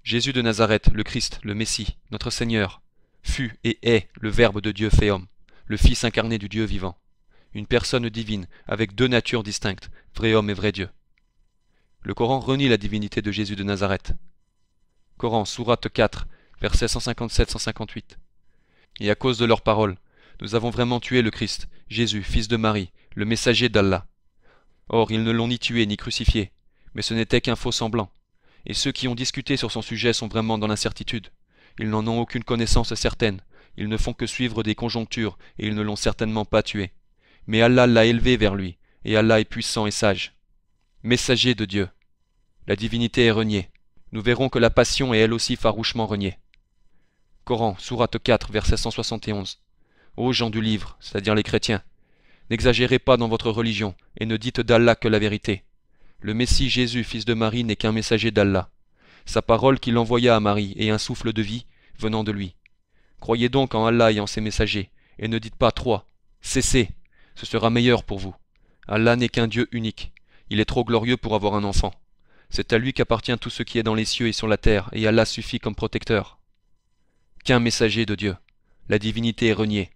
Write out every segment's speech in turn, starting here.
Jésus de Nazareth, le Christ, le Messie, notre Seigneur, fut et est le Verbe de Dieu fait homme, le Fils incarné du Dieu vivant, une personne divine avec deux natures distinctes, vrai homme et vrai Dieu. Le Coran renie la divinité de Jésus de Nazareth. Coran, sourate 4, versets 157-158. Et à cause de leurs paroles, nous avons vraiment tué le Christ, Jésus, fils de Marie, le messager d'Allah. Or, ils ne l'ont ni tué ni crucifié, mais ce n'était qu'un faux semblant. Et ceux qui ont discuté sur son sujet sont vraiment dans l'incertitude. Ils n'en ont aucune connaissance certaine, ils ne font que suivre des conjonctures, et ils ne l'ont certainement pas tué. Mais Allah l'a élevé vers lui, et Allah est puissant et sage. Messager de Dieu. La divinité est reniée. Nous verrons que la passion est elle aussi farouchement reniée. Coran, sourate 4, verset 171. Ô gens du livre, c'est-à-dire les chrétiens, n'exagérez pas dans votre religion, et ne dites d'Allah que la vérité. Le Messie Jésus, fils de Marie, n'est qu'un messager d'Allah. Sa parole qu'il envoya à Marie est un souffle de vie venant de lui. Croyez donc en Allah et en ses messagers, et ne dites pas trois. Cessez, ce sera meilleur pour vous. Allah n'est qu'un Dieu unique. Il est trop glorieux pour avoir un enfant. C'est à lui qu'appartient tout ce qui est dans les cieux et sur la terre, et Allah suffit comme protecteur. Qu'un messager de Dieu. La divinité est reniée.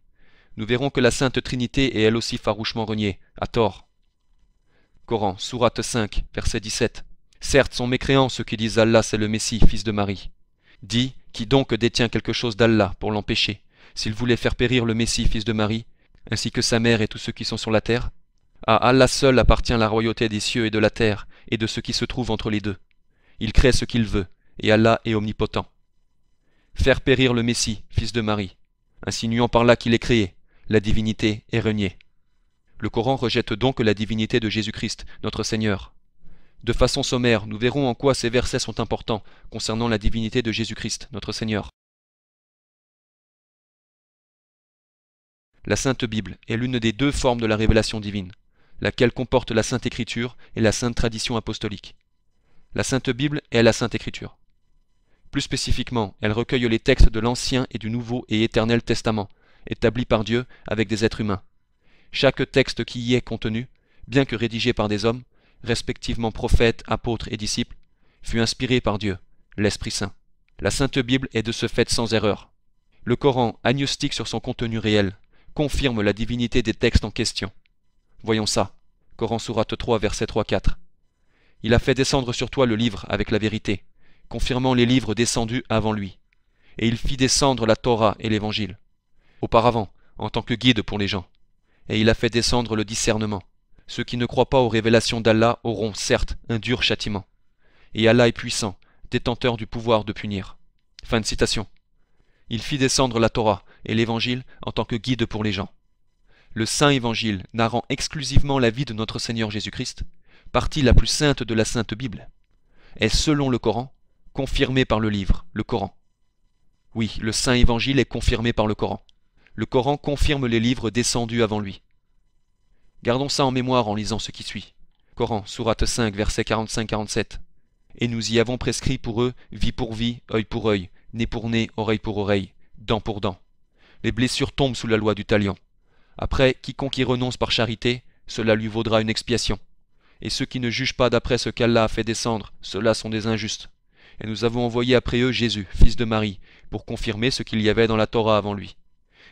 Nous verrons que la Sainte Trinité est elle aussi farouchement reniée, à tort. Coran, sourate 5, verset 17. Certes, sont mécréants ceux qui disent Allah c'est le Messie, fils de Marie. Dis, qui donc détient quelque chose d'Allah pour l'empêcher, s'il voulait faire périr le Messie, fils de Marie, ainsi que sa mère et tous ceux qui sont sur la terre? À Allah seul appartient la royauté des cieux et de la terre, et de ce qui se trouve entre les deux. Il crée ce qu'il veut, et Allah est omnipotent. Faire périr le Messie, fils de Marie, insinuant par là qu'il est créé, la divinité est reniée. Le Coran rejette donc la divinité de Jésus-Christ, notre Seigneur. De façon sommaire, nous verrons en quoi ces versets sont importants concernant la divinité de Jésus-Christ, notre Seigneur. La Sainte Bible est l'une des deux formes de la révélation divine, laquelle comporte la Sainte Écriture et la Sainte Tradition apostolique. La Sainte Bible est la Sainte Écriture. Plus spécifiquement, elle recueille les textes de l'Ancien et du Nouveau et Éternel Testament, établis par Dieu avec des êtres humains. Chaque texte qui y est contenu, bien que rédigé par des hommes, respectivement prophètes, apôtres et disciples, fut inspiré par Dieu, l'Esprit Saint. La Sainte Bible est de ce fait sans erreur. Le Coran, agnostique sur son contenu réel, confirme la divinité des textes en question. Voyons ça. Coran sourate 3, verset 3-4. Il a fait descendre sur toi le livre avec la vérité, confirmant les livres descendus avant lui. Et il fit descendre la Torah et l'Évangile, auparavant, en tant que guide pour les gens. Et il a fait descendre le discernement. Ceux qui ne croient pas aux révélations d'Allah auront, certes, un dur châtiment. Et Allah est puissant, détenteur du pouvoir de punir. Fin de citation. Il fit descendre la Torah et l'Évangile en tant que guide pour les gens. Le Saint Évangile, narrant exclusivement la vie de notre Seigneur Jésus-Christ, partie la plus sainte de la Sainte Bible, est, selon le Coran, confirmé par le livre, le Coran. Oui, le Saint Évangile est confirmé par le Coran. Le Coran confirme les livres descendus avant lui. Gardons ça en mémoire en lisant ce qui suit. Coran, sourate 5, versets 45-47. Et nous y avons prescrit pour eux vie pour vie, œil pour œil, nez pour nez, oreille pour oreille, dent pour dent. Les blessures tombent sous la loi du talion. Après, quiconque y renonce par charité, cela lui vaudra une expiation. Et ceux qui ne jugent pas d'après ce qu'Allah a fait descendre, ceux-là sont des injustes. Et nous avons envoyé après eux Jésus, fils de Marie, pour confirmer ce qu'il y avait dans la Torah avant lui.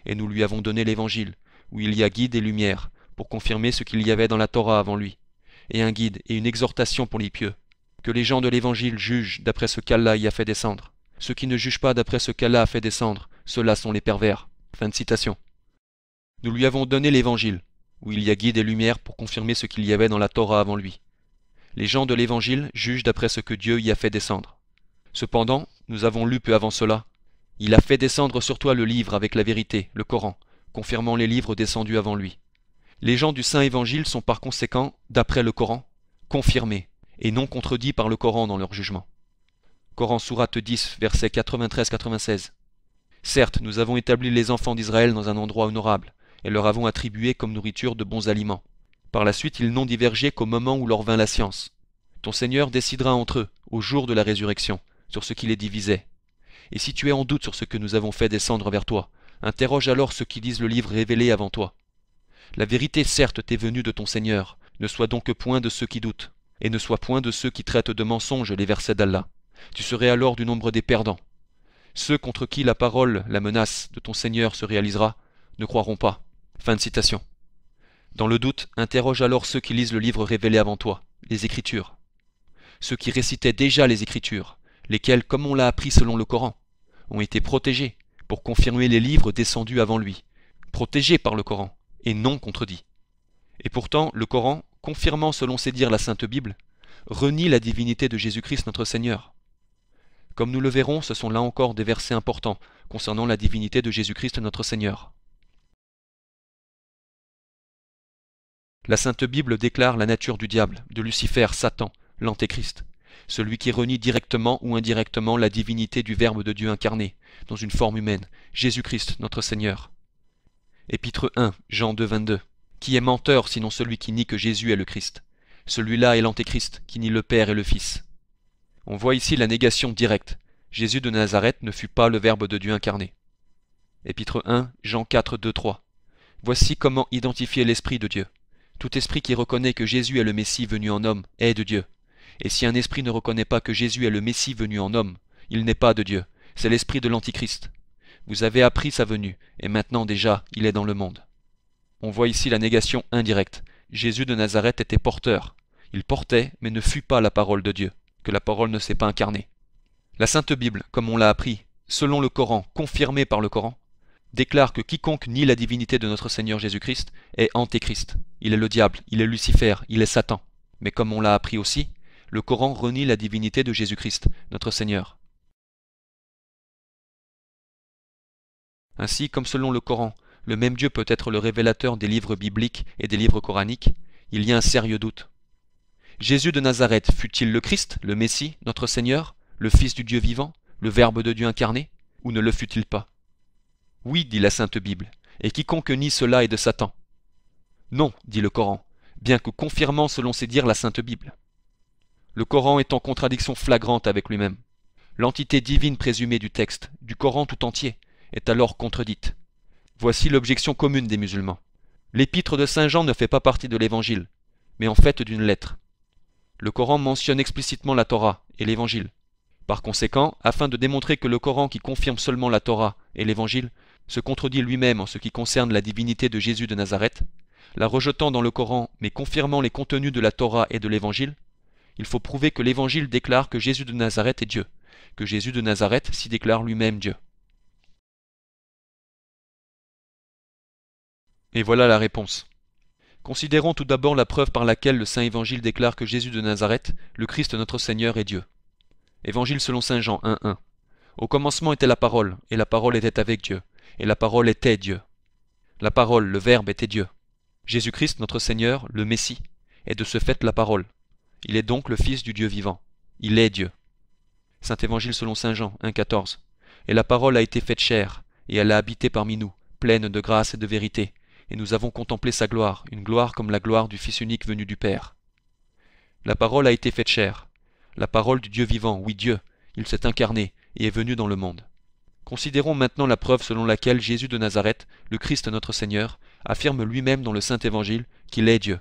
Et nous lui avons donné l'Évangile, où il y a guide et lumière, pour confirmer ce qu'il y avait dans la Torah avant lui, et un guide et une exhortation pour les pieux. Que les gens de l'Évangile jugent d'après ce qu'Allah y a fait descendre. Ceux qui ne jugent pas d'après ce qu'Allah a fait descendre, ceux-là sont les pervers. Fin de citation. Nous lui avons donné l'Évangile, où il y a guide et lumière pour confirmer ce qu'il y avait dans la Torah avant lui. Les gens de l'Évangile jugent d'après ce que Dieu y a fait descendre. Cependant, nous avons lu peu avant cela, il a fait descendre sur toi le livre avec la vérité, le Coran, confirmant les livres descendus avant lui. Les gens du Saint Évangile sont par conséquent, d'après le Coran, confirmés, et non contredits par le Coran dans leur jugement. Coran sourate 10, versets 93-96. Certes, nous avons établi les enfants d'Israël dans un endroit honorable, et leur avons attribué comme nourriture de bons aliments. Par la suite, ils n'ont divergé qu'au moment où leur vint la science. Ton Seigneur décidera entre eux, au jour de la résurrection, sur ce qui les divisait. Et si tu es en doute sur ce que nous avons fait descendre vers toi, interroge alors ceux qui lisent le livre révélé avant toi. La vérité certes t'est venue de ton Seigneur, ne sois donc point de ceux qui doutent, et ne sois point de ceux qui traitent de mensonges les versets d'Allah. Tu serais alors du nombre des perdants. Ceux contre qui la parole, la menace de ton Seigneur se réalisera, ne croiront pas. » Fin de citation. Dans le doute, interroge alors ceux qui lisent le livre révélé avant toi, les Écritures. Ceux qui récitaient déjà les Écritures, lesquels, comme on l'a appris selon le Coran, ont été protégés pour confirmer les livres descendus avant lui, protégés par le Coran, et non contredits. Et pourtant, le Coran, confirmant selon ses dires la Sainte Bible, renie la divinité de Jésus-Christ notre Seigneur. Comme nous le verrons, ce sont là encore des versets importants concernant la divinité de Jésus-Christ notre Seigneur. La Sainte Bible déclare la nature du diable, de Lucifer, Satan, l'Antéchrist, celui qui renie directement ou indirectement la divinité du Verbe de Dieu incarné, dans une forme humaine, Jésus-Christ notre Seigneur. Épître 1, Jean 2, 22. Qui est menteur sinon celui qui nie que Jésus est le Christ? Celui-là est l'Antéchrist, qui nie le Père et le Fils. On voit ici la négation directe. Jésus de Nazareth ne fut pas le Verbe de Dieu incarné. Épître 1, Jean 4, 2, 3. Voici comment identifier l'Esprit de Dieu. Tout esprit qui reconnaît que Jésus est le Messie venu en homme est de Dieu. Et si un esprit ne reconnaît pas que Jésus est le Messie venu en homme, il n'est pas de Dieu. C'est l'esprit de l'Antichrist. Vous avez appris sa venue, et maintenant déjà, il est dans le monde. On voit ici la négation indirecte. Jésus de Nazareth était porteur. Il portait, mais ne fut pas la parole de Dieu, que la parole ne s'est pas incarnée. La Sainte Bible, comme on l'a appris, selon le Coran, confirmé par le Coran, déclare que quiconque nie la divinité de notre Seigneur Jésus-Christ est Antéchrist. Il est le diable, il est Lucifer, il est Satan. Mais comme on l'a appris aussi, le Coran renie la divinité de Jésus-Christ, notre Seigneur. Ainsi, comme selon le Coran, le même Dieu peut être le révélateur des livres bibliques et des livres coraniques, il y a un sérieux doute. Jésus de Nazareth fut-il le Christ, le Messie, notre Seigneur, le Fils du Dieu vivant, le Verbe de Dieu incarné, ou ne le fut-il pas? Oui, dit la Sainte Bible, et quiconque nie cela est de Satan. Non, dit le Coran, bien que confirmant selon ses dires la Sainte Bible. Le Coran est en contradiction flagrante avec lui-même. L'entité divine présumée du texte, du Coran tout entier, est alors contredite. Voici l'objection commune des musulmans. L'épître de Saint Jean ne fait pas partie de l'Évangile, mais en fait d'une lettre. Le Coran mentionne explicitement la Torah et l'Évangile. Par conséquent, afin de démontrer que le Coran qui confirme seulement la Torah et l'Évangile se contredit lui-même en ce qui concerne la divinité de Jésus de Nazareth, la rejetant dans le Coran mais confirmant les contenus de la Torah et de l'Évangile, il faut prouver que l'Évangile déclare que Jésus de Nazareth est Dieu, que Jésus de Nazareth s'y déclare lui-même Dieu. Et voilà la réponse. Considérons tout d'abord la preuve par laquelle le Saint Évangile déclare que Jésus de Nazareth, le Christ notre Seigneur, est Dieu. Évangile selon Saint Jean 1.1. Au commencement était la parole, et la parole était avec Dieu, et la parole était Dieu. La parole, le Verbe, était Dieu. Jésus-Christ notre Seigneur, le Messie, est de ce fait la parole. Il est donc le Fils du Dieu vivant. Il est Dieu. Saint Évangile selon Saint Jean 1.14. Et la parole a été faite chair, et elle a habité parmi nous, pleine de grâce et de vérité, et nous avons contemplé sa gloire, une gloire comme la gloire du Fils unique venu du Père. La parole a été faite chair. La parole du Dieu vivant, oui Dieu, il s'est incarné et est venu dans le monde. Considérons maintenant la preuve selon laquelle Jésus de Nazareth, le Christ notre Seigneur, affirme lui-même dans le Saint Évangile qu'il est Dieu.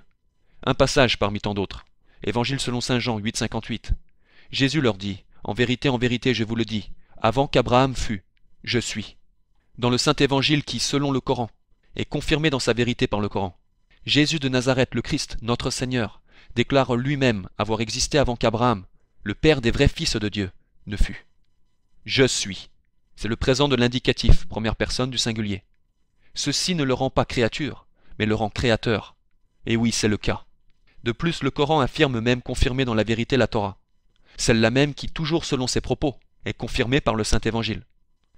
Un passage parmi tant d'autres. Évangile selon Saint Jean 8.58. Jésus leur dit, en vérité, je vous le dis, avant qu'Abraham fût, je suis. Dans le Saint Évangile qui, selon le Coran, est confirmé dans sa vérité par le Coran, Jésus de Nazareth, le Christ, notre Seigneur, déclare lui-même avoir existé avant qu'Abraham, le père des vrais fils de Dieu, ne fût. Je suis. C'est le présent de l'indicatif, première personne du singulier. Ceci ne le rend pas créature, mais le rend créateur. Et oui, c'est le cas. De plus, le Coran affirme même confirmer dans la vérité la Torah, celle-là même qui, toujours selon ses propos, est confirmée par le Saint Évangile.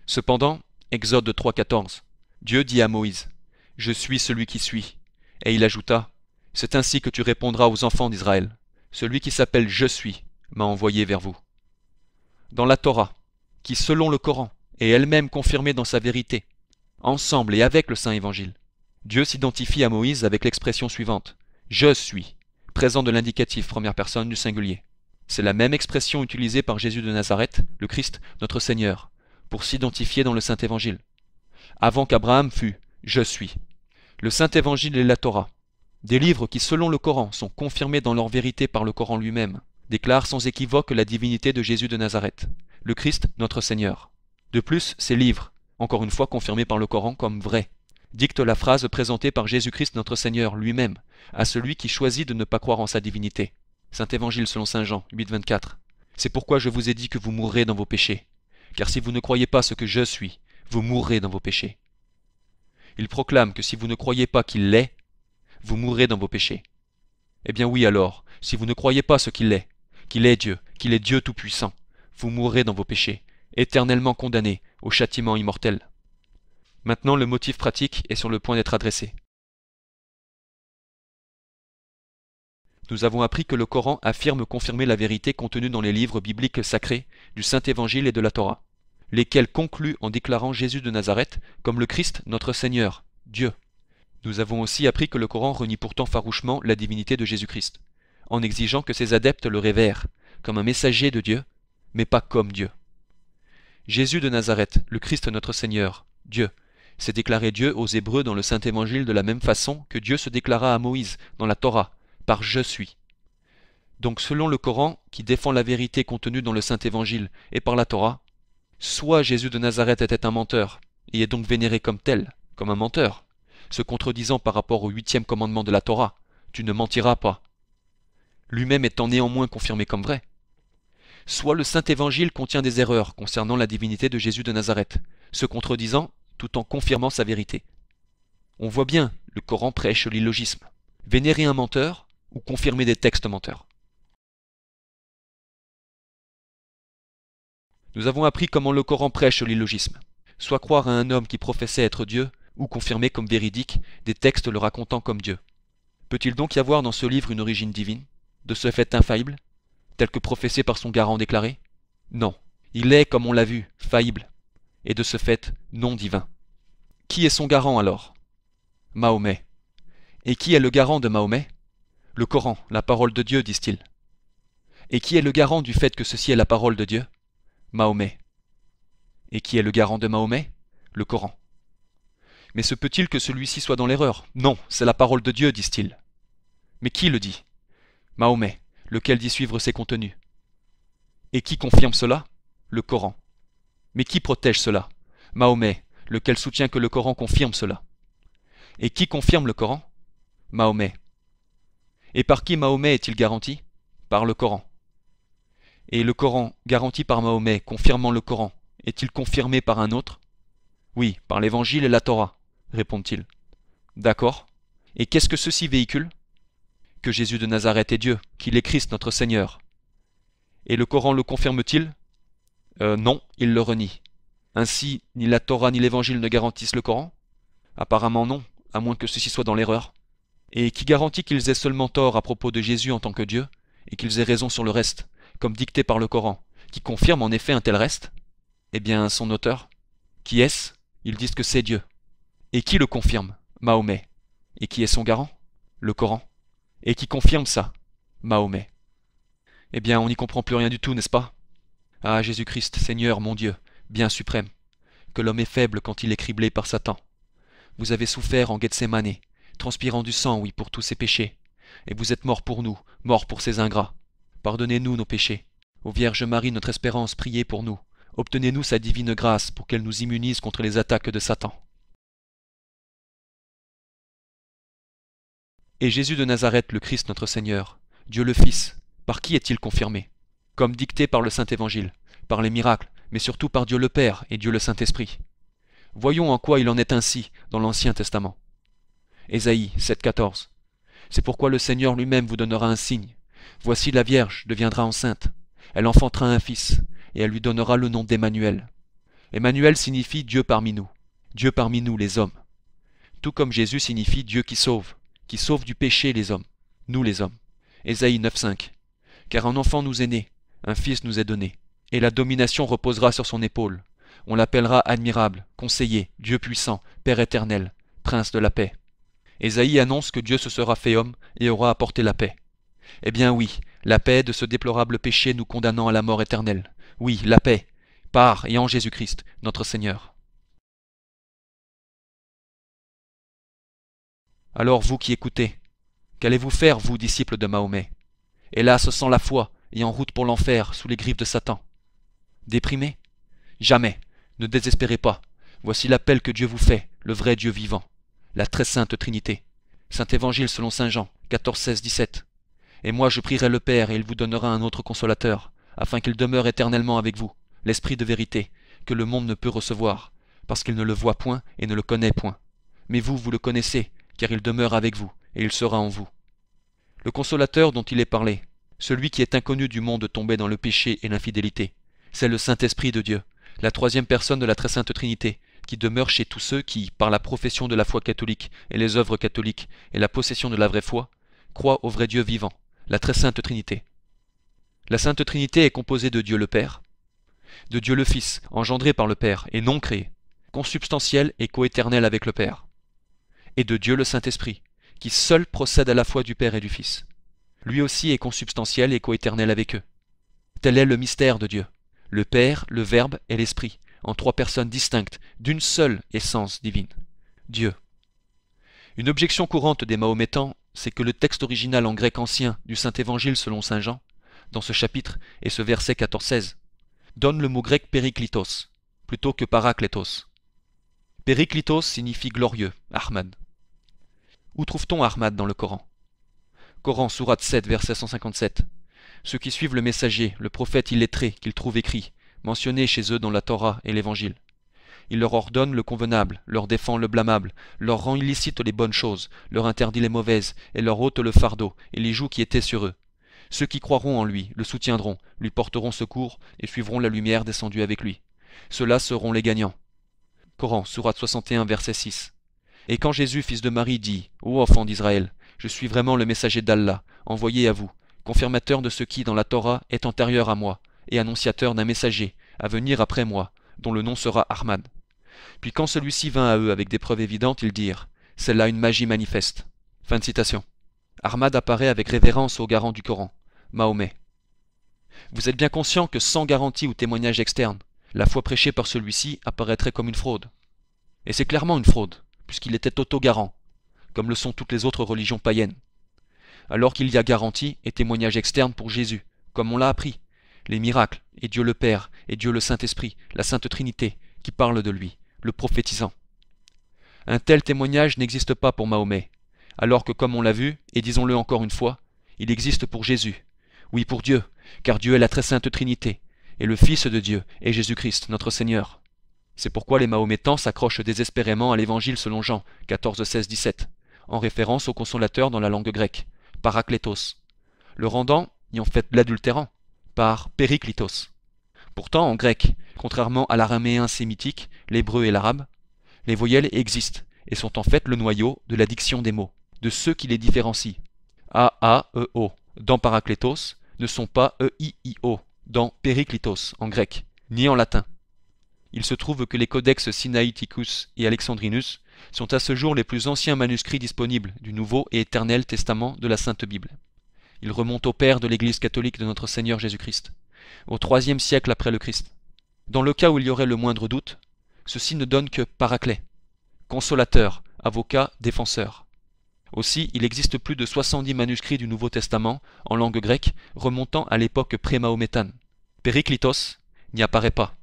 Cependant, Exode 3.14, Dieu dit à Moïse, « Je suis celui qui suis ». Et il ajouta, « C'est ainsi que tu répondras aux enfants d'Israël. Celui qui s'appelle « Je suis » m'a envoyé vers vous. » Dans la Torah, qui selon le Coran est elle-même confirmée dans sa vérité, ensemble et avec le Saint Évangile, Dieu s'identifie à Moïse avec l'expression suivante, « Je suis », présent de l'indicatif première personne du singulier. C'est la même expression utilisée par Jésus de Nazareth, le Christ, notre Seigneur, pour s'identifier dans le Saint Évangile. Avant qu'Abraham fût, « Je suis ». Le Saint Évangile et la Torah, des livres qui selon le Coran sont confirmés dans leur vérité par le Coran lui-même, déclarent sans équivoque la divinité de Jésus de Nazareth, le Christ notre Seigneur. De plus, ces livres, encore une fois confirmés par le Coran comme vrais, dictent la phrase présentée par Jésus-Christ notre Seigneur lui-même à celui qui choisit de ne pas croire en sa divinité. Saint Évangile selon Saint Jean 8,24. C'est pourquoi je vous ai dit que vous mourrez dans vos péchés, car si vous ne croyez pas ce que je suis, vous mourrez dans vos péchés. Il proclame que si vous ne croyez pas qu'il l'est, vous mourrez dans vos péchés. Eh bien oui alors, si vous ne croyez pas ce qu'il est Dieu Tout-Puissant, vous mourrez dans vos péchés, éternellement condamnés au châtiment immortel. Maintenant le motif pratique est sur le point d'être adressé. Nous avons appris que le Coran affirme confirmer la vérité contenue dans les livres bibliques sacrés du Saint-Évangile et de la Torah, lesquels concluent en déclarant Jésus de Nazareth comme le Christ notre Seigneur, Dieu. Nous avons aussi appris que le Coran renie pourtant farouchement la divinité de Jésus-Christ, en exigeant que ses adeptes le révèrent comme un messager de Dieu, mais pas comme Dieu. Jésus de Nazareth, le Christ notre Seigneur, Dieu, s'est déclaré Dieu aux Hébreux dans le Saint-Évangile de la même façon que Dieu se déclara à Moïse dans la Torah, par « Je suis ». Donc selon le Coran, qui défend la vérité contenue dans le Saint-Évangile et par la Torah, soit Jésus de Nazareth était un menteur, et est donc vénéré comme tel, comme un menteur, se contredisant par rapport au 8e commandement de la Torah, « Tu ne mentiras pas », lui-même étant néanmoins confirmé comme vrai. Soit le Saint-Évangile contient des erreurs concernant la divinité de Jésus de Nazareth, se contredisant tout en confirmant sa vérité. On voit bien, le Coran prêche l'illogisme. Vénérer un menteur ou confirmer des textes menteurs. Nous avons appris comment le Coran prêche l'illogisme, soit croire à un homme qui professait être Dieu, ou confirmer comme véridique des textes le racontant comme Dieu. Peut-il donc y avoir dans ce livre une origine divine, de ce fait infaillible, tel que professé par son garant déclaré? Non, il est, comme on l'a vu, faillible, et de ce fait non divin. Qui est son garant alors? Mahomet. Et qui est le garant de Mahomet? Le Coran, la parole de Dieu, disent-ils. Et qui est le garant du fait que ceci est la parole de Dieu? Mahomet. Et qui est le garant de Mahomet? Le Coran. Mais se peut-il que celui-ci soit dans l'erreur? Non, c'est la parole de Dieu, disent-ils. Mais qui le dit? Mahomet, lequel dit suivre ses contenus. Et qui confirme cela? Le Coran. Mais qui protège cela? Mahomet, lequel soutient que le Coran confirme cela. Et qui confirme le Coran? Mahomet. Et par qui Mahomet est-il garanti? Par le Coran. Et le Coran, garanti par Mahomet, confirmant le Coran, est-il confirmé par un autre? Oui, par l'Évangile et la Torah, répondent-ils. D'accord. Et qu'est-ce que ceci véhicule? Que Jésus de Nazareth est Dieu, qu'il est Christ notre Seigneur. Et le Coran le confirme-t-il? Non, il le renie. Ainsi, ni la Torah ni l'Évangile ne garantissent le Coran? Apparemment non, à moins que ceci soit dans l'erreur. Et qui garantit qu'ils aient seulement tort à propos de Jésus en tant que Dieu, et qu'ils aient raison sur le reste, comme dicté par le Coran, qui confirme en effet un tel reste? Eh bien, son auteur. Qui est-ce? Ils disent que c'est Dieu. Et qui le confirme? Mahomet. Et qui est son garant? Le Coran. Et qui confirme ça? Mahomet. Eh bien, on n'y comprend plus rien du tout, n'est-ce pas? Ah, Jésus-Christ, Seigneur, mon Dieu, bien suprême, que l'homme est faible quand il est criblé par Satan. Vous avez souffert en Gethsémane, transpirant du sang, oui, pour tous ses péchés. Et vous êtes mort pour nous, mort pour ces ingrats. Pardonnez-nous nos péchés. Ô Vierge Marie, notre espérance, priez pour nous. Obtenez-nous sa divine grâce pour qu'elle nous immunise contre les attaques de Satan. Et Jésus de Nazareth, le Christ notre Seigneur, Dieu le Fils, par qui est-il confirmé? Comme dicté par le Saint-Évangile, par les miracles, mais surtout par Dieu le Père et Dieu le Saint-Esprit. Voyons en quoi il en est ainsi dans l'Ancien Testament. Ésaïe 7,14. C'est pourquoi le Seigneur lui-même vous donnera un signe. Voici la Vierge deviendra enceinte. Elle enfantera un fils, et elle lui donnera le nom d'Emmanuel. Emmanuel signifie Dieu parmi nous les hommes. Tout comme Jésus signifie Dieu qui sauve du péché les hommes, nous les hommes. Ésaïe 9,5. Car un enfant nous est né, un fils nous est donné, et la domination reposera sur son épaule. On l'appellera admirable, conseiller, Dieu puissant, Père éternel, Prince de la paix. Ésaïe annonce que Dieu se sera fait homme et aura apporté la paix. Eh bien oui, la paix de ce déplorable péché nous condamnant à la mort éternelle. Oui, la paix, par et en Jésus-Christ, notre Seigneur. Alors vous qui écoutez, qu'allez-vous faire, vous, disciples de Mahomet? Hélas, sans la foi, et en route pour l'enfer sous les griffes de Satan. Déprimé? Jamais. Ne désespérez pas. Voici l'appel que Dieu vous fait, le vrai Dieu vivant, la très sainte Trinité. Saint Évangile selon saint Jean, 14, 16, 17. Et moi je prierai le Père, et il vous donnera un autre consolateur, afin qu'il demeure éternellement avec vous, l'Esprit de vérité, que le monde ne peut recevoir, parce qu'il ne le voit point et ne le connaît point. Mais vous, vous le connaissez, car il demeure avec vous, et il sera en vous. Le consolateur dont il est parlé, celui qui est inconnu du monde tombé dans le péché et l'infidélité, c'est le Saint-Esprit de Dieu, la troisième personne de la très sainte Trinité, qui demeure chez tous ceux qui, par la profession de la foi catholique et les œuvres catholiques et la possession de la vraie foi, croient au vrai Dieu vivant, la très sainte Trinité. La sainte Trinité est composée de Dieu le Père, de Dieu le Fils, engendré par le Père et non créé, consubstantiel et coéternel avec le Père, et de Dieu le Saint-Esprit, qui seul procède à la fois du Père et du Fils. Lui aussi est consubstantiel et coéternel avec eux. Tel est le mystère de Dieu, le Père, le Verbe et l'Esprit, en trois personnes distinctes, d'une seule essence divine, Dieu. Une objection courante des Mahométans, c'est que le texte original en grec ancien du Saint-Évangile selon saint Jean, dans ce chapitre et ce verset 14-16, donne le mot grec périklitos, plutôt que parakletos. Périklitos signifie glorieux, Ahmad. Où trouve-t-on Ahmad dans le Coran? Coran, sourate 7, verset 157. Ceux qui suivent le messager, le prophète illettré qu'ils trouvent écrit, mentionné chez eux dans la Torah et l'Évangile. Il leur ordonne le convenable, leur défend le blâmable, leur rend illicite les bonnes choses, leur interdit les mauvaises, et leur ôte le fardeau et les jougs qui étaient sur eux. Ceux qui croiront en lui, le soutiendront, lui porteront secours et suivront la lumière descendue avec lui. Ceux-là seront les gagnants. Coran, sourate 61, verset 6. Et quand Jésus, fils de Marie, dit « Ô enfants d'Israël, je suis vraiment le messager d'Allah, envoyé à vous, confirmateur de ce qui, dans la Torah, est antérieur à moi, et annonciateur d'un messager, à venir après moi, dont le nom sera Ahmad. » Puis quand celui-ci vint à eux avec des preuves évidentes, ils dirent « C'est là une magie manifeste. » Fin de citation. Ahmad apparaît avec révérence au garant du Coran, Mahomet. Vous êtes bien conscient que sans garantie ou témoignage externe, la foi prêchée par celui-ci apparaîtrait comme une fraude. Et c'est clairement une fraude, puisqu'il était auto-garant, comme le sont toutes les autres religions païennes. Alors qu'il y a garantie et témoignage externe pour Jésus, comme on l'a appris, les miracles, et Dieu le Père, et Dieu le Saint-Esprit, la Sainte Trinité, qui parlent de lui, le prophétisant. Un tel témoignage n'existe pas pour Mahomet, alors que comme on l'a vu, et disons-le encore une fois, il existe pour Jésus, oui pour Dieu, car Dieu est la très sainte Trinité, et le Fils de Dieu est Jésus-Christ, notre Seigneur. C'est pourquoi les Mahométans s'accrochent désespérément à l'Évangile selon Jean, 14, 16, 17, en référence au consolateur dans la langue grecque, Parakletos, le rendant, et en fait l'adultérant, par Périklitos. Pourtant, en grec, contrairement à l'araméen sémitique, l'hébreu et l'arabe, les voyelles existent et sont en fait le noyau de la diction des mots, de ceux qui les différencient. A, A, E, O, dans Parakletos, ne sont pas E, I, I, O, dans Périklitos, en grec, ni en latin. Il se trouve que les codex Sinaiticus et Alexandrinus sont à ce jour les plus anciens manuscrits disponibles du Nouveau et Éternel Testament de la Sainte Bible. Ils remontent au Père de l'Église catholique de notre Seigneur Jésus-Christ, au IIIe siècle après le Christ. Dans le cas où il y aurait le moindre doute, ceci ne donne que paraclet, consolateur, avocat, défenseur. Aussi, il existe plus de 70 manuscrits du Nouveau Testament en langue grecque remontant à l'époque pré-mahométane. Périklitos n'y apparaît pas,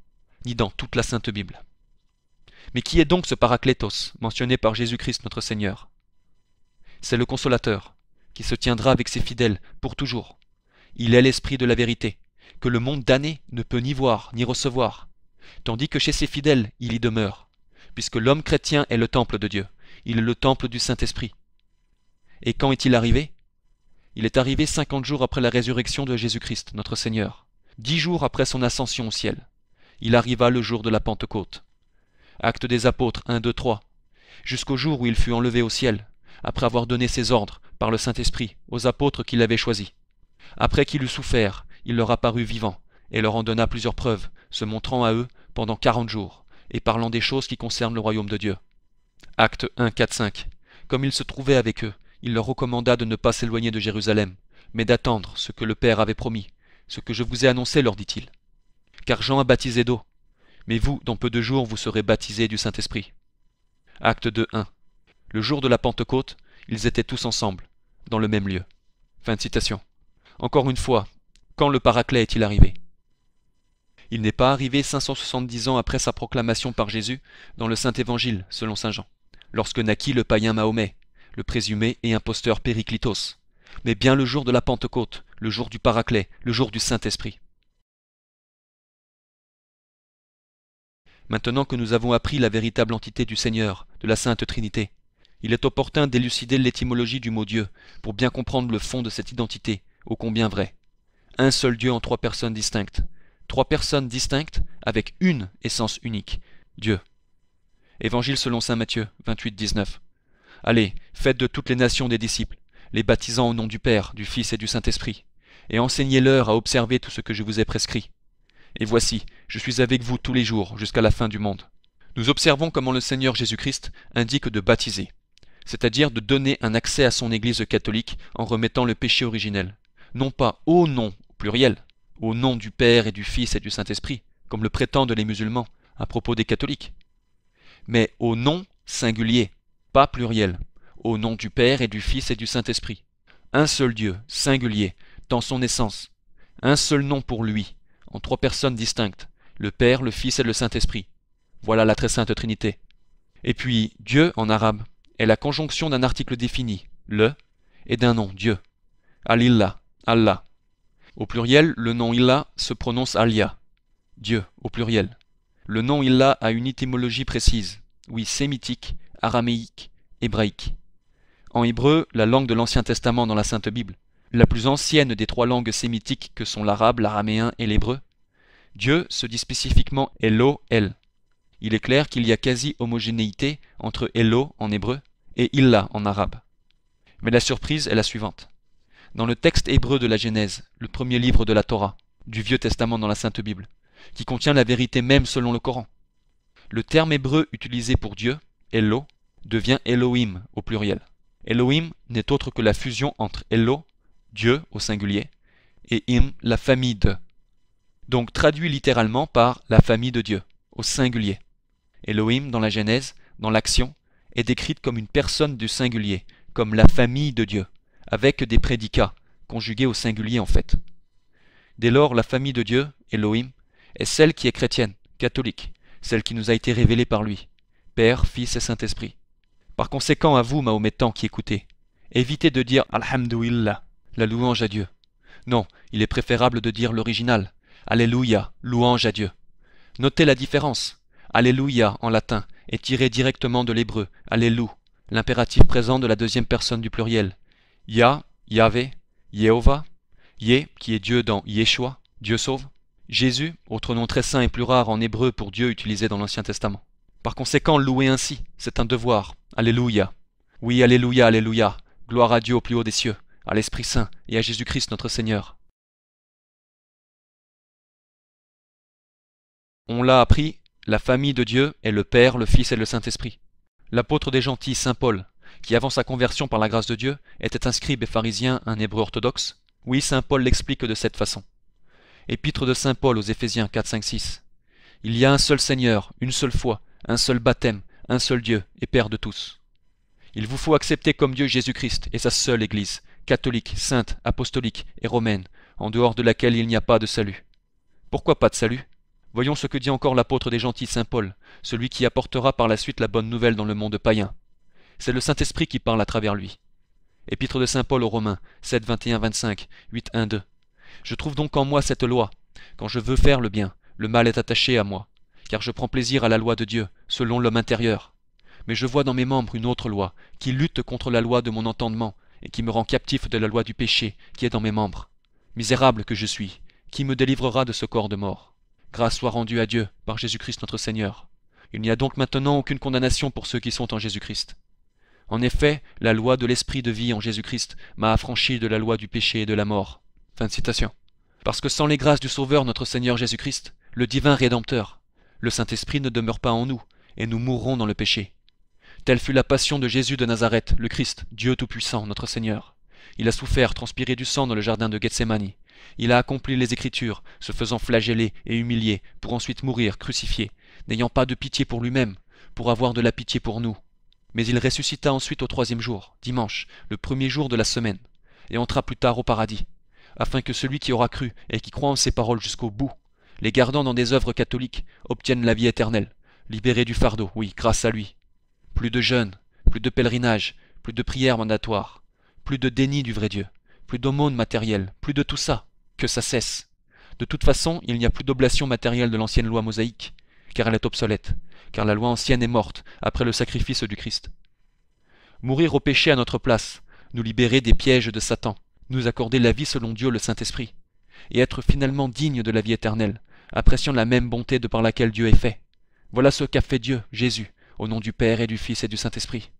ni dans toute la Sainte Bible. Mais qui est donc ce Parakletos, mentionné par Jésus-Christ notre Seigneur? C'est le consolateur, qui se tiendra avec ses fidèles pour toujours. Il est l'esprit de la vérité, que le monde damné ne peut ni voir ni recevoir, tandis que chez ses fidèles il y demeure, puisque l'homme chrétien est le temple de Dieu, il est le temple du Saint-Esprit. Et quand est-il arrivé? Il est arrivé 50 jours après la résurrection de Jésus-Christ, notre Seigneur, 10 jours après son ascension au ciel. Il arriva le jour de la Pentecôte. Actes des Apôtres 1, 2, 3, jusqu'au jour où il fut enlevé au ciel, après avoir donné ses ordres, par le Saint-Esprit, aux apôtres qu'il avait choisis. Après qu'il eut souffert, il leur apparut vivant, et leur en donna plusieurs preuves, se montrant à eux pendant 40 jours, et parlant des choses qui concernent le royaume de Dieu. Actes 1, 4, 5. Comme il se trouvait avec eux, il leur recommanda de ne pas s'éloigner de Jérusalem, mais d'attendre ce que le Père avait promis, ce que je vous ai annoncé, leur dit-il. Car Jean a baptisé d'eau, mais vous, dans peu de jours, vous serez baptisés du Saint-Esprit. Acte 2, 1. Le jour de la Pentecôte, ils étaient tous ensemble, dans le même lieu. Fin de citation. Encore une fois, Quand le Paraclet est-il arrivé? Il n'est pas arrivé 570 ans après sa proclamation par Jésus dans le Saint-Évangile, selon saint Jean, lorsque naquit le païen Mahomet, le présumé et imposteur Périclitos, mais bien le jour de la Pentecôte, le jour du Paraclet, le jour du Saint-Esprit. Maintenant que nous avons appris la véritable entité du Seigneur, de la Sainte Trinité, il est opportun d'élucider l'étymologie du mot Dieu pour bien comprendre le fond de cette identité, ô combien vraie. Un seul Dieu en trois personnes distinctes. Trois personnes distinctes avec une essence unique, Dieu. Évangile selon saint Matthieu 28-19. Allez, faites de toutes les nations des disciples, les baptisant au nom du Père, du Fils et du Saint-Esprit, et enseignez-leur à observer tout ce que je vous ai prescrit. Et voici, je suis avec vous tous les jours jusqu'à la fin du monde. Nous observons comment le Seigneur Jésus-Christ indique de baptiser, c'est-à-dire de donner un accès à son Église catholique en remettant le péché originel, non pas au nom, au pluriel, au nom du Père et du Fils et du Saint-Esprit, comme le prétendent les musulmans à propos des catholiques, mais au nom singulier, pas pluriel, au nom du Père et du Fils et du Saint-Esprit. Un seul Dieu, singulier, dans son essence, un seul nom pour lui, en trois personnes distinctes, le Père, le Fils et le Saint-Esprit. Voilà la très sainte Trinité. Et puis, Dieu, en arabe, est la conjonction d'un article défini, le, et d'un nom, Dieu. Alillah, Allah. Au pluriel, le nom Illah se prononce Alia, Dieu, au pluriel. Le nom Illah a une étymologie précise, oui, sémitique, araméique, hébraïque. En hébreu, la langue de l'Ancien Testament dans la Sainte Bible, la plus ancienne des trois langues sémitiques que sont l'arabe, l'araméen et l'hébreu, Dieu se dit spécifiquement Elo, El. Il est clair qu'il y a quasi-homogénéité entre Elo en hébreu et Illah en arabe. Mais la surprise est la suivante. Dans le texte hébreu de la Genèse, le premier livre de la Torah, du Vieux Testament dans la Sainte Bible, qui contient la vérité même selon le Coran, le terme hébreu utilisé pour Dieu, Elo, devient Elohim au pluriel. Elohim n'est autre que la fusion entre Elo, Dieu au singulier, et Im, la famille de. Donc traduit littéralement par la famille de Dieu, au singulier. Elohim dans la Genèse, dans l'action, est décrite comme une personne du singulier, comme la famille de Dieu, avec des prédicats, conjugués au singulier en fait. Dès lors, la famille de Dieu, Elohim, est celle qui est chrétienne, catholique, celle qui nous a été révélée par lui, Père, Fils et Saint-Esprit. Par conséquent, à vous, Mahométans qui écoutez, évitez de dire Alhamdoulilah, la louange à Dieu. Non, il est préférable de dire l'original, Alléluia, louange à Dieu. Notez la différence. Alléluia en latin est tiré directement de l'hébreu, Allélou, l'impératif présent de la deuxième personne du pluriel. Ya, Yahvé, Yehovah, Yé, qui est Dieu dans Yeshua, Dieu sauve. Jésus, autre nom très saint et plus rare en hébreu pour Dieu utilisé dans l'Ancien Testament. Par conséquent, louer ainsi, c'est un devoir. Alléluia. Oui, Alléluia, Alléluia. Gloire à Dieu au plus haut des cieux, à l'Esprit Saint et à Jésus-Christ notre Seigneur. On l'a appris, la famille de Dieu est le Père, le Fils et le Saint-Esprit. L'apôtre des gentils, saint Paul, qui avant sa conversion par la grâce de Dieu, était un scribe et pharisien, un hébreu orthodoxe, oui, saint Paul l'explique de cette façon. Épître de saint Paul aux Éphésiens 4, 5, 6. Il y a un seul Seigneur, une seule foi, un seul baptême, un seul Dieu et Père de tous. Il vous faut accepter comme Dieu Jésus-Christ et sa seule Église, catholique, sainte, apostolique et romaine, en dehors de laquelle il n'y a pas de salut. Pourquoi pas de salut? Voyons ce que dit encore l'apôtre des gentils saint Paul, celui qui apportera par la suite la bonne nouvelle dans le monde païen. C'est le Saint-Esprit qui parle à travers lui. Épître de saint Paul aux Romains, 7, 21, 25, 8, 1, 2. Je trouve donc en moi cette loi. Quand je veux faire le bien, le mal est attaché à moi, car je prends plaisir à la loi de Dieu, selon l'homme intérieur. Mais je vois dans mes membres une autre loi, qui lutte contre la loi de mon entendement, et qui me rend captif de la loi du péché, qui est dans mes membres. Misérable que je suis, qui me délivrera de ce corps de mort? Grâce soit rendue à Dieu, par Jésus-Christ notre Seigneur. Il n'y a donc maintenant aucune condamnation pour ceux qui sont en Jésus-Christ. En effet, la loi de l'esprit de vie en Jésus-Christ m'a affranchi de la loi du péché et de la mort. Fin de citation. Parce que sans les grâces du Sauveur notre Seigneur Jésus-Christ, le divin Rédempteur, le Saint-Esprit ne demeure pas en nous, et nous mourrons dans le péché. Telle fut la passion de Jésus de Nazareth, le Christ, Dieu Tout-Puissant, notre Seigneur. Il a souffert, transpiré du sang dans le jardin de Gethsémani. Il a accompli les Écritures, se faisant flageller et humilier, pour ensuite mourir, crucifié, n'ayant pas de pitié pour lui-même, pour avoir de la pitié pour nous. Mais il ressuscita ensuite au troisième jour, dimanche, le premier jour de la semaine, et entra plus tard au paradis. afin que celui qui aura cru et qui croit en ces paroles jusqu'au bout, les gardant dans des œuvres catholiques, obtienne la vie éternelle, libéré du fardeau, oui, grâce à lui. Plus de jeûne, plus de pèlerinage, plus de prières mandatoires, plus de déni du vrai Dieu, plus d'aumônes matérielles, plus de tout ça, que ça cesse. De toute façon, il n'y a plus d'oblation matérielle de l'ancienne loi mosaïque, car elle est obsolète, car la loi ancienne est morte après le sacrifice du Christ. Mourir au péché à notre place, nous libérer des pièges de Satan, nous accorder la vie selon Dieu le Saint-Esprit, et être finalement digne de la vie éternelle, appréciant la même bonté de par laquelle Dieu est fait. Voilà ce qu'a fait Dieu, Jésus, au nom du Père et du Fils et du Saint-Esprit.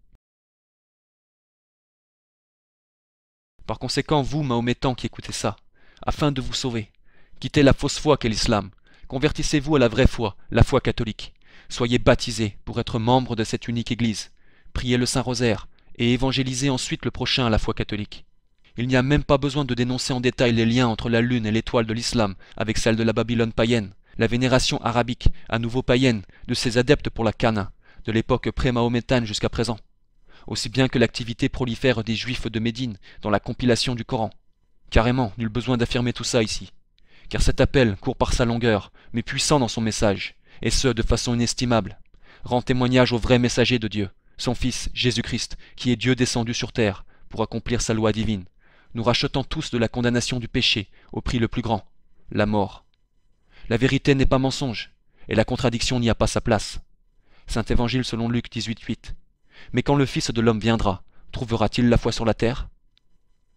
Par conséquent, vous, Mahométans qui écoutez ça, afin de vous sauver, quittez la fausse foi qu'est l'islam, convertissez-vous à la vraie foi, la foi catholique. Soyez baptisés pour être membres de cette unique Église, priez le Saint-Rosaire et évangélisez ensuite le prochain à la foi catholique. Il n'y a même pas besoin de dénoncer en détail les liens entre la lune et l'étoile de l'islam avec celle de la Babylone païenne, la vénération arabique, à nouveau païenne, de ses adeptes pour la Cana, de l'époque pré-mahométane jusqu'à présent, aussi bien que l'activité prolifère des Juifs de Médine dans la compilation du Coran. Carrément, nul besoin d'affirmer tout ça ici, car cet appel court par sa longueur, mais puissant dans son message, et ce de façon inestimable, rend témoignage au vrai messager de Dieu, son Fils, Jésus-Christ, qui est Dieu descendu sur terre pour accomplir sa loi divine, nous rachetant tous de la condamnation du péché au prix le plus grand, la mort. La vérité n'est pas mensonge, et la contradiction n'y a pas sa place. Saint Évangile selon Luc 18:8. Mais quand le Fils de l'homme viendra, trouvera-t-il la foi sur la terre?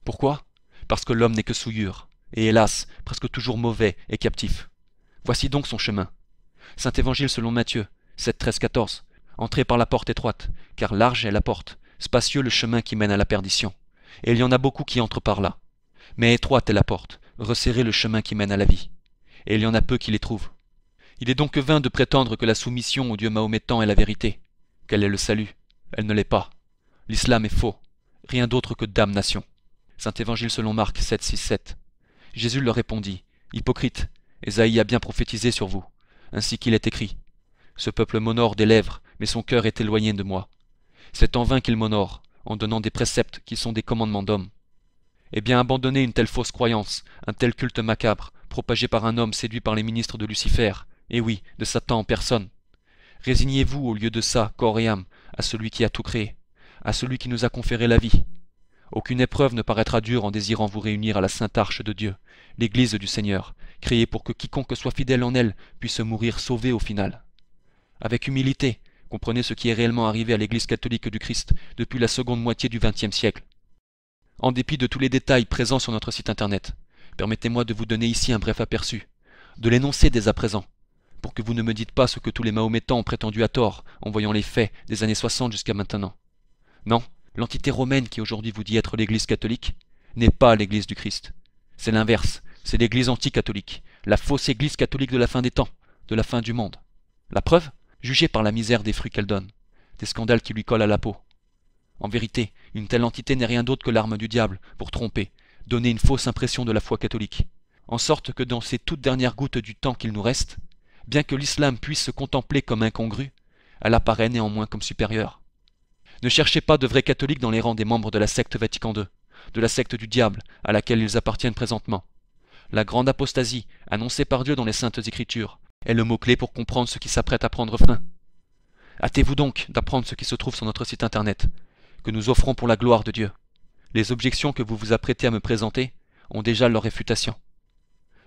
Pourquoi? Parce que l'homme n'est que souillure, et hélas, presque toujours mauvais et captif. Voici donc son chemin. Saint Évangile selon Matthieu 7:13-14. Entrez par la porte étroite, car large est la porte, spacieux le chemin qui mène à la perdition. Et il y en a beaucoup qui entrent par là. Mais étroite est la porte, resserré le chemin qui mène à la vie. Et il y en a peu qui les trouvent. Il est donc vain de prétendre que la soumission au Dieu mahométan est la vérité. Quel est le salut? Elle ne l'est pas. L'islam est faux. Rien d'autre que damnation. Saint Évangile selon Marc 7:6-7. Jésus leur répondit, « Hypocrite, Ésaïe a bien prophétisé sur vous, ainsi qu'il est écrit. Ce peuple m'honore des lèvres, mais son cœur est éloigné de moi. C'est en vain qu'il m'honore, en donnant des préceptes qui sont des commandements d'hommes. Eh bien, abandonnez une telle fausse croyance, un tel culte macabre, propagé par un homme séduit par les ministres de Lucifer, et oui, de Satan en personne. Résignez-vous au lieu de ça, corps et âme, à celui qui a tout créé, à celui qui nous a conféré la vie. Aucune épreuve ne paraîtra dure en désirant vous réunir à la sainte arche de Dieu, l'Église du Seigneur, créée pour que quiconque soit fidèle en elle puisse mourir sauvé au final. Avec humilité, comprenez ce qui est réellement arrivé à l'Église catholique du Christ depuis la seconde moitié du XXe siècle. En dépit de tous les détails présents sur notre site internet, permettez-moi de vous donner ici un bref aperçu, de l'énoncer dès à présent, pour que vous ne me dites pas ce que tous les Mahométans ont prétendu à tort en voyant les faits des années 60 jusqu'à maintenant. Non, l'entité romaine qui aujourd'hui vous dit être l'Église catholique n'est pas l'Église du Christ. C'est l'inverse, c'est l'Église anti-catholique, la fausse Église catholique de la fin des temps, de la fin du monde. La preuve? Jugée par la misère des fruits qu'elle donne, des scandales qui lui collent à la peau. En vérité, une telle entité n'est rien d'autre que l'arme du diable pour tromper, donner une fausse impression de la foi catholique, en sorte que dans ces toutes dernières gouttes du temps qu'il nous reste, bien que l'islam puisse se contempler comme incongru, elle apparaît néanmoins comme supérieure. Ne cherchez pas de vrais catholiques dans les rangs des membres de la secte Vatican II, de la secte du diable à laquelle ils appartiennent présentement. La grande apostasie, annoncée par Dieu dans les Saintes Écritures, est le mot-clé pour comprendre ce qui s'apprête à prendre fin. Hâtez-vous donc d'apprendre ce qui se trouve sur notre site internet, que nous offrons pour la gloire de Dieu. Les objections que vous vous apprêtez à me présenter ont déjà leur réfutation.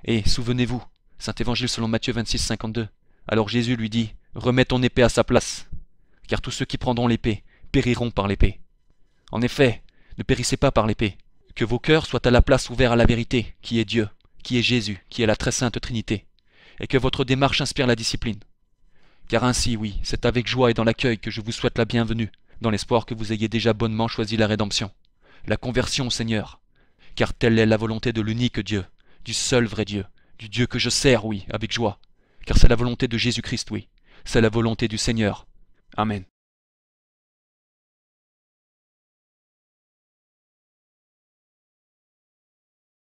Et souvenez-vous, Saint Évangile selon Matthieu 26:52. Alors Jésus lui dit, « Remets ton épée à sa place, car tous ceux qui prendront l'épée périront par l'épée. » En effet, ne périssez pas par l'épée, que vos cœurs soient à la place ouverts à la vérité, qui est Dieu, qui est Jésus, qui est la très sainte Trinité, et que votre démarche inspire la discipline. Car ainsi, oui, c'est avec joie et dans l'accueil que je vous souhaite la bienvenue, dans l'espoir que vous ayez déjà bonnement choisi la rédemption, la conversion au Seigneur, car telle est la volonté de l'unique Dieu, du seul vrai Dieu, du Dieu que je sers, oui, avec joie, car c'est la volonté de Jésus-Christ, oui, c'est la volonté du Seigneur. Amen.